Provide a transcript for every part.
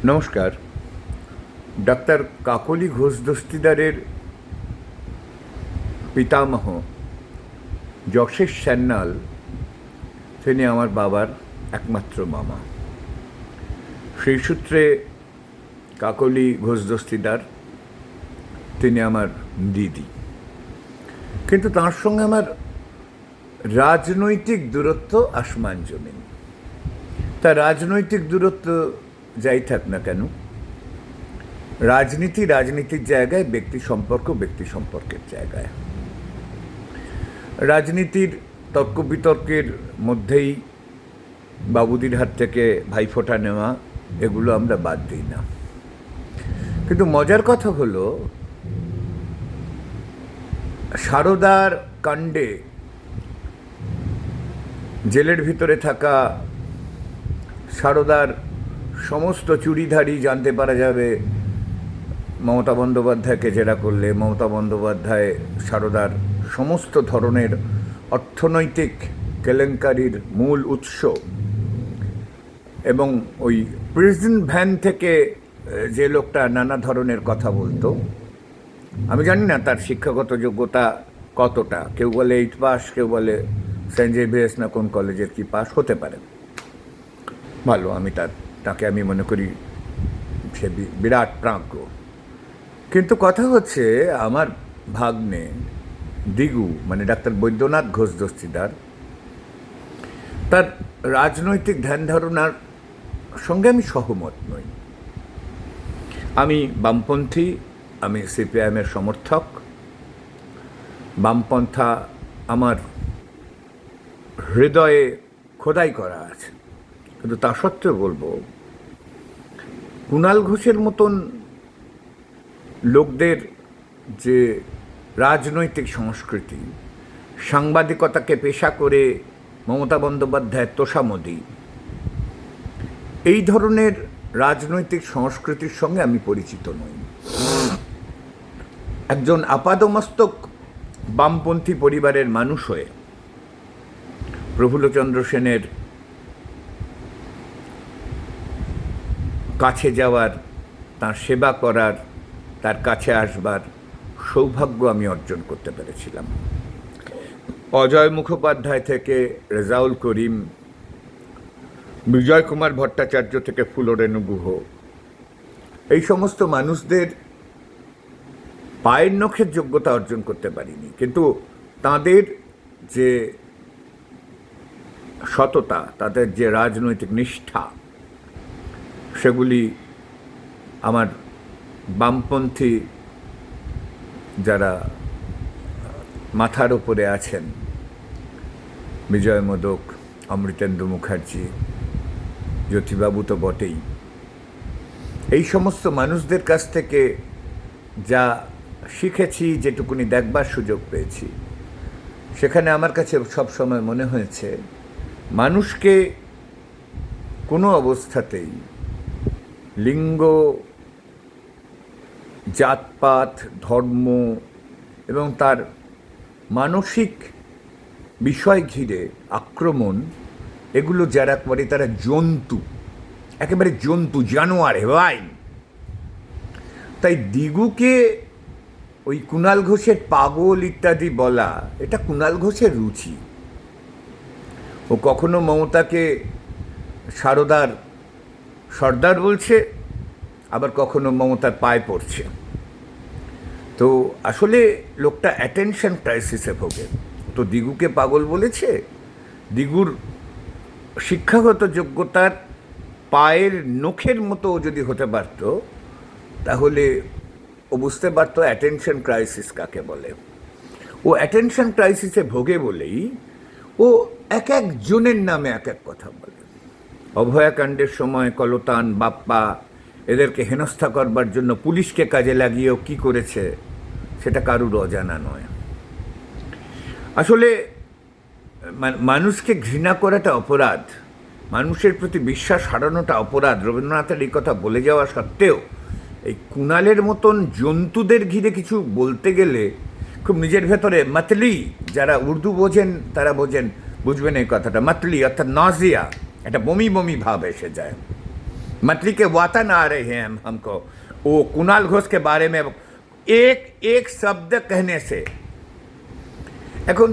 নমস্কার। ডাক্তার কাকলি ঘোষ দস্তিদারের পিতামহ যশেশ সান্যাল, তিনি আমার বাবার একমাত্র মামা। সেই সূত্রে কাকলি ঘোষ দস্তিদার তিনি আমার দিদি, কিন্তু তার সঙ্গে আমার রাজনৈতিক দূরত্ব আসমান জমিন। তা রাজনৈতিক দূরত্ব যাই থাক না কেন, রাজনীতির জায়গায়, ব্যক্তি সম্পর্কের জায়গায়। রাজনীতির তর্ক বিতর্কের মধ্যেই বাবুদির হাত থেকে ভাইফোঁটা নেওয়া, এগুলো আমরা বাদ দিই না। কিন্তু মজার কথা হলো, সারদার কাণ্ডে জেলের ভিতরে থাকা সারদার সমস্ত চুরিধারি জানতে পারা যাবে মমতা বন্দ্যোপাধ্যায়কে জেরা করলে। মমতা বন্দ্যোপাধ্যায় সারদার সমস্ত ধরনের অর্থনৈতিক কেলেঙ্কারির মূল উৎস, এবং ওই প্রিজন ভ্যান থেকে যে লোকটা নানা ধরনের কথা বলতো, আমি জানি না তার শিক্ষাগত যোগ্যতা কতটা। কেউ বলে 8 পাস, কেউ বলে সেন্ট জেভিয়ার্স না কোন কলেজের কি পাস, হতে পারে। ভালো, আমি তাকে আমি মনে করি সে বিরাট প্রাজ্ঞ। কিন্তু কথা হচ্ছে, আমার ভাগ্নে দিগু মানে ডাক্তার বৈদ্যনাথ ঘোষ দস্তিদার, তার রাজনৈতিক ধ্যান ধারণার সঙ্গে আমি সহমত নই। আমি বামপন্থী, আমি সিপিআইএমের সমর্থক। বামপন্থা আমার হৃদয়ে খোদাই করা আছে। কিন্তু তা সত্ত্বেও বলবো, কুণাল ঘোষের মতন লোকদের যে রাজনৈতিক সংস্কৃতি, সাংবাদিকতাকে পেশা করে মমতা বন্দ্যোপাধ্যায়ের তোষামোদী, এই ধরনের রাজনৈতিক সংস্কৃতির সঙ্গে আমি পরিচিত নই। একজন আপাদমস্তক বামপন্থী পরিবারের মানুষ হয়ে প্রফুল্লচন্দ্র সেনের কাছে যাওয়ার, তার সেবা করার, তার কাছে আসবার সৌভাগ্য আমি অর্জন করতে পেরেছিলাম। অজয় মুখোপাধ্যায় থেকে রেজাউল করিম, বিজয় কুমার ভট্টাচার্য থেকে ফুলরেণু গুহ, এই সমস্ত মানুষদের পায়ের নখের যোগ্যতা অর্জন করতে পারিনি, কিন্তু তাদের যে সততা, তাদের যে রাজনৈতিক নিষ্ঠা, সেগুলি আমার বামপন্থী যারা মাথার ওপরে আছেন, বিজয় মোদক, অমৃতেন্দু মুখার্জি, জ্যোতিবাবু তো বটেই, এই সমস্ত মানুষদের কাছ থেকে যা শিখেছি, যেটুকুনি দেখবার সুযোগ পেয়েছি, সেখানে আমার কাছে সবসময় মনে হয়েছে মানুষকে কোনো অবস্থাতেই লিঙ্গ, জাতপাত, ধর্ম এবং তার মানসিক বিষয় ঘিরে আক্রমণ, এগুলো যারা করে তারা জন্তু, একেবারে জন্তু, জানোয়ার, হেওয়াইন। তাই দিগুকে ওই কুণাল ঘোষের পাগল ইত্যাদি বলা, এটা কুণাল ঘোষের রুচি। ও কখনো মমতাকে সারদার সর্দার বলছে, আবার কখনো মমতার পায়ে পড়ছে। তো আসলে লোকটা অ্যাটেনশন ক্রাইসিসে ভোগে। তো দিগুকে পাগল বলেছে, দিগুর শিক্ষাগত যোগ্যতার পায়ের নখের মতো যদি হতে পারত, তাহলে ও বুঝতে পারত অ্যাটেনশন ক্রাইসিস কাকে বলে। ও অ্যাটেনশন ক্রাইসিসে ভোগে বলেই ও এক একজনের নামে এক এক কথা বলে। অভয়াকাণ্ডের সময় কলতান, বাপ্পা, এদেরকে হেনস্থা করবার জন্য পুলিশকে কাজে লাগিয়েও কি করেছে সেটা কারুর অজানা নয়। আসলে মানুষকে ঘৃণা করাটা অপরাধ, মানুষের প্রতি বিশ্বাস হারানোটা অপরাধ। রবীন্দ্রনাথের এই কথা বলে যাওয়া সত্ত্বেও এই কুণালের মতন জন্তুদের ঘিরে কিছু বলতে গেলে খুব নিজের ভেতরে মাতলি, যারা উর্দু বোঝেন তারা বুঝবেন এই কথাটা। মাতলি অর্থাৎ নাজিয়া, একটা বমি বমি ভাব এসে যায়। मतली के वतन आ रहे हैं हमको। वो कुणाल घोष के बारे में एक एक शब्द कहने से এখন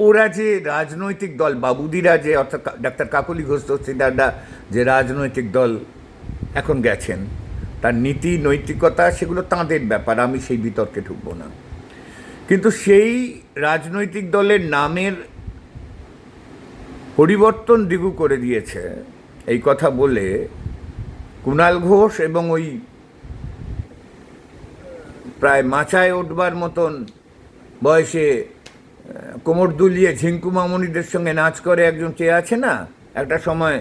ওরা যে রাজনৈতিক দল, বাবুদিরা যে অর্থাৎ ডাক্তার কাকলি ঘোষ দস্তিদাররা যে রাজনৈতিক দল এখন গেছেন, তার নীতি নৈতিকতা সেগুলো তাঁদের ব্যাপার, আমি সেই বিতর্কে ঢুকবো না। কিন্তু সেই রাজনৈতিক দলের নামের পরিবর্তন দিগু করে দিয়েছে এই কথা বলে কুণাল ঘোষ এবং ওই প্রায় মাচায় উঠবার মতন বয়সে কোমর দুলিয়ে ঝিঙ্কু মামনিদের সঙ্গে নাচ করে একজন চেয়ে আছে না, একটা সময়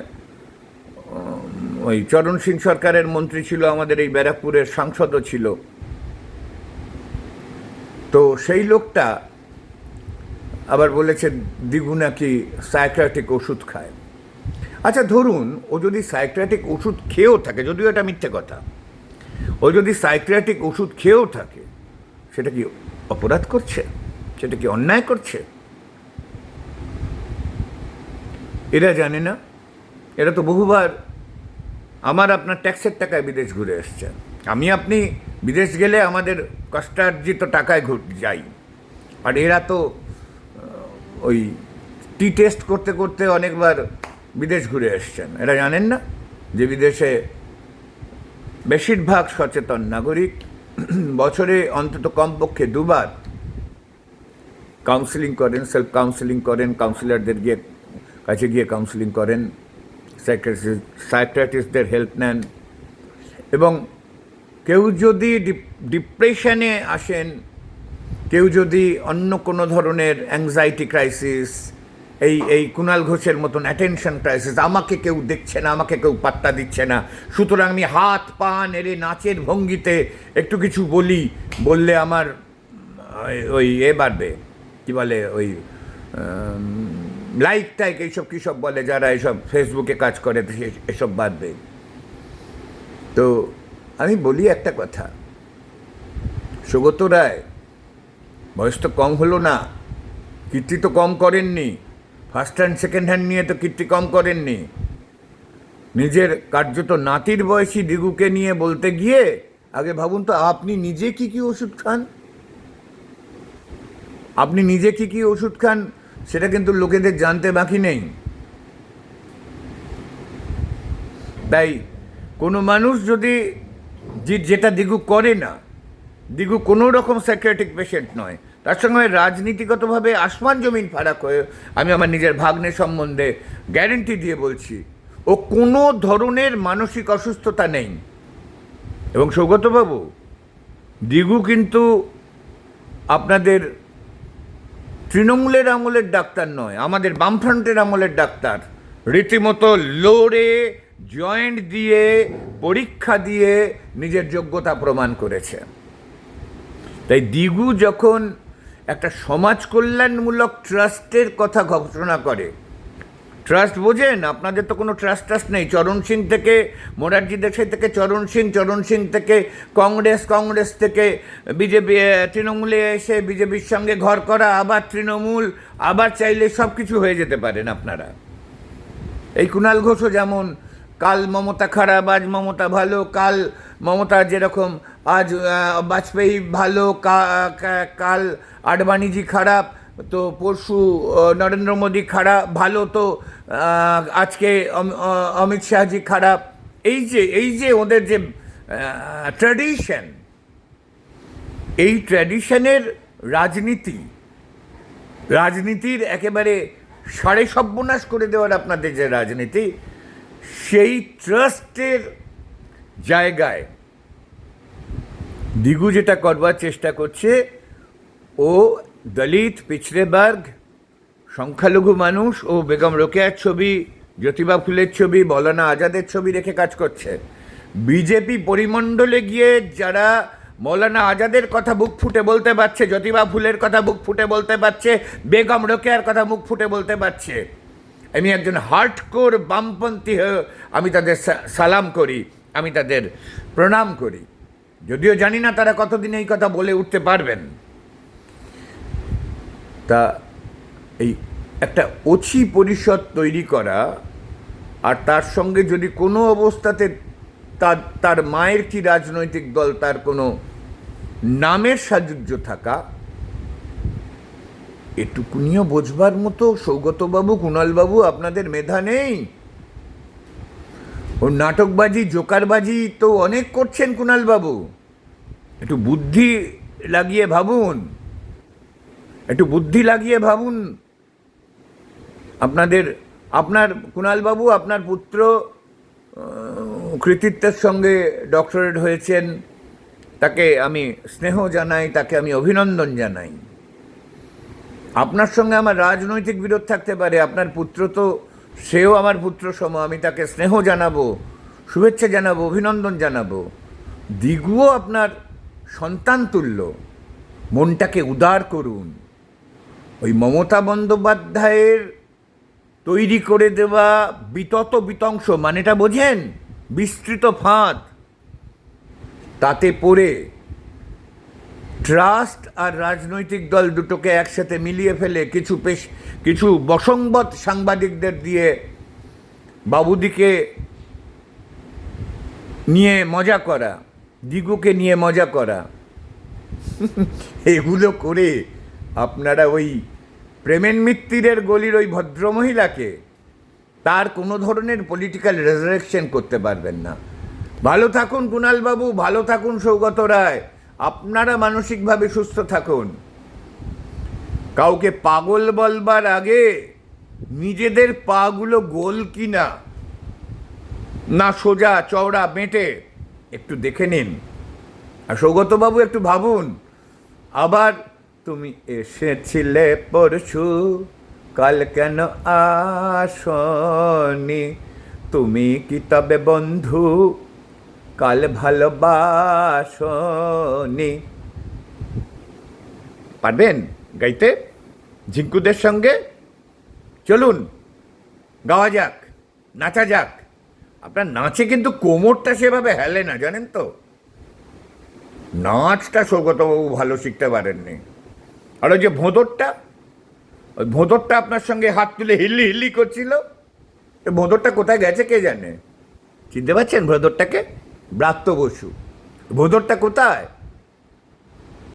ওই চরণ সিং সরকারের মন্ত্রী ছিল, আমাদের এই ব্যারাকপুরের সাংসদও ছিল। তো সেই লোকটা আবার বলেছে দিগু নাকি সাইকিয়াট্রিক ওষুধ খায়। আচ্ছা ধরুন ও যদি সাইকিয়াট্রিক ওষুধ খেয়েও থাকে, যদিও এটা মিথ্যে কথা, ও যদি সাইকিয়াট্রিক ওষুধ খেয়েও থাকে, সেটা কি অপরাধ করছে? সেটা কি অন্যায় করছে? এরা জানে না। এরা তো বহুবার আমার আপনার ট্যাক্সের টাকায় বিদেশ ঘুরে এসছে। আমি আপনি বিদেশ গেলে আমাদের কষ্টার্জিত টাকায় যাই, আর এরা তো ওই টি টেস্ট করতে করতে অনেকবার বিদেশ ঘুরে এসছেন। এরা জানেন না যে বিদেশে বেশিরভাগ সচেতন নাগরিক বছরে অন্তত কমপক্ষে দুবার কাউন্সেলিং করেন, সেলফ কাউন্সেলিং করেন, কাউন্সিলরদের কাছে গিয়ে কাউন্সেলিং করেন, সাইকিয়াট্রিস্টদের হেল্প নেন। এবং কেউ যদি ডিপ্রেশনে আসেন, কেউ যদি অন্য কোনো ধরনের অ্যাংজাইটি ক্রাইসিস, এই কুণাল ঘোষের মতন অ্যাটেনশন ক্রাইসিস, আমাকে কেউ দেখছে না, আমাকে কেউ পাত্তা দিচ্ছে না, সুতরাং আমি হাত পা নেড়ে নাচের ভঙ্গিতে একটু কিছু বললে আমার ওই বাড়বে, কি বলে ওই লাইক টাইক এইসব কী সব বলে যারা এইসব ফেসবুকে কাজ করে, এসব বাড়বে। তো আমি বলি একটা কথা, সৌগত রায় বয়স তো কম হলো না, কীর্তি তো কম করেননি, ফার্স্ট হ্যান্ড সেকেন্ড হ্যান্ড নিয়ে তো কীর্তি কম করেননি। নিজের কার্যত নাতির বয়সী দিগুকে নিয়ে বলতে গিয়ে আগে ভাবুন তো আপনি নিজে কি কি ওষুধ খান, আপনি নিজে কি কি ওষুধ খান সেটা কিন্তু লোকেদের জানতে বাকি নেই। তাই কোনো মানুষ যদি যেটা দিগু করে না, দিগু কোনো রকম সাইকিয়াট্রিক পেশেন্ট নয়, তার সঙ্গে রাজনীতিগতভাবে আসমান জমিন ফারাক হয়ে আমি আমার নিজের ভাগ্নের সম্বন্ধে গ্যারেন্টি দিয়ে বলছি, ও কোনো ধরনের মানসিক অসুস্থতা নেই। এবং সৌগতবাবু, দিগু কিন্তু আপনাদের তৃণমূলের আমলের ডাক্তার নয়, আমাদের বামফ্রন্টের আমলের ডাক্তার। রীতিমতো লড়ে জয়েন্ট দিয়ে পরীক্ষা দিয়ে নিজের যোগ্যতা প্রমাণ করেছে। তাই দিগু যখন একটা সমাজ কল্যাণমূলক ট্রাস্টের কথা ঘোষণা করে, ট্রাস্ট বোঝেন? আপনাদের তো কোনো ট্রাস্ট নেই। চরণ সিং থেকে মোরারজি দেশাই থেকে চরণ সিং থেকে কংগ্রেস থেকে বিজেপি, তৃণমূলে এসে বিজেপির সঙ্গে ঘর করা, আবার তৃণমূল, আবার চাইলে সব কিছু হয়ে যেতে পারেন আপনারা। এই কুণাল ঘোষও যেমন কাল মমতা খারাপ, আজ মমতা ভালো, কাল মমতা যেরকম আজ বাজপেয়ী ভালো, কাল আডবাণীজি খারাপ, তো পরশু নরেন্দ্র মোদী খারাপ ভালো, তো আজকে অমিত শাহজি খারাপ। এই যে ওদের যে ট্র্যাডিশন, এই ট্র্যাডিশনের রাজনীতির একেবারে সাড়ে সর্বনাশ করে দেওয়ার আপনাদের যে রাজনীতি, সেই ট্রাস্টের জায়গায় দিগু যেটা করবার চেষ্টা করছে, ও দলিত, পিছড়ে বর্গ, সংখ্যালঘু মানুষ ও বেগম রোকেয়ার ছবি, জ্যোতিবা ফুলের ছবি, মৌলানা আজাদের ছবি রেখে কাজ করছে। বিজেপি পরিমণ্ডলে গিয়ে যারা মৌলানা আজাদের কথা বুক ফুটে বলতে পারছে, জ্যোতিবা ফুলের কথা বুক ফুটে বলতে পারছে, বেগম রোকেয়ার কথা মুখ ফুটে বলতে পারছে, আমি একজন হার্ডকোর বামপন্থী হয়ে আমি তাদের সালাম করি, আমি তাদের প্রণাম করি, যদিও জানি না তারা কতদিন এই কথা বলে উঠতে পারবেন। তা এই একটা অছি পরিষদ তৈরি করা আর তার সঙ্গে যদি কোনো অবস্থাতে তার তার মায়ের কি রাজনৈতিক দল, তার কোনো নামের সাযুজ্য থাকা, এটুকুনিও বোঝবার মতো সৌগতবাবু, কুণালবাবু আপনাদের মেধা নেই? ও নাটকবাজি, জোকারবাজি তো অনেক করছেন কুণালবাবু। একটু বুদ্ধি লাগিয়ে ভাবুন, একটু বুদ্ধি লাগিয়ে ভাবুন। আপনার কুণালবাবু, আপনার পুত্র কৃতিত্বের সঙ্গে ডক্টরেট হয়েছেন, তাকে আমি স্নেহ জানাই, তাকে আমি অভিনন্দন জানাই। আপনার সঙ্গে আমার রাজনৈতিক বিরোধ থাকতে পারে, আপনার পুত্র তো, সেও আমার পুত্র সম, আমি তাকে স্নেহ জানাবো, শুভেচ্ছা জানাবো, অভিনন্দন জানাবো। দিগুও আপনার সন্তান তুল্য, মনটাকে উদার করুন। ওই মমতা বন্দ্যোপাধ্যায়ের তৈরি করে দেওয়া বিতত বিতংশ, মানেটা বোঝেন, বিস্তৃত ফাঁদ, তাতে পড়ে ট্রাস্ট আর রাজনৈতিক দল দুটোকে একসাথে মিলিয়ে ফেলে কিছু বসংবদ সাংবাদিকদের দিয়ে বাবুদিকে নিয়ে মজা করা, দিগুকে নিয়ে মজা করা, এগুলো করে আপনারা ওই প্রেমেন মিত্তিরের গলির ওই ভদ্রমহিলাকে তার কোনো ধরনের পলিটিক্যাল রেজারেকশন করতে পারবেন না। ভালো থাকুন কুণালবাবু, ভালো থাকুন সৌগত রায়, আপনারা মানসিকভাবে সুস্থ থাকুন। কাউকে পাগল বলবার আগে নিজেদের পাগুলো গোল কিনা, না সোজা চওড়া বেঁটে, একটু দেখে নিন। আর সৌগতবাবু একটু ভাবুন, আবার তুমি এসেছিলে পরশু, কাল কেন আসনি, তুমি কি তবে বন্ধু কাল ভালোবাসনি? পারবেন গাইতে ঝিঙ্কুদের সঙ্গে? চলুন গাওয়া যাক, নাচা যাক। আপনার নাচে কিন্তু কোমরটা সেভাবে হেলে না, জানেন তো। নাচটা সৌগতবাবু ভালো শিখতে পারেননি। আর ওই যে ওই ভোঁদরটা আপনার সঙ্গে হাত তুলে হিল্লি হিল্লি করছিল, ওই ভোঁদরটা কোথায় গেছে কে জানে? চিনতে পারছেন ভোঁদরটাকে? ব্রাত্য বসু। ভোঁদরটা কোথায়?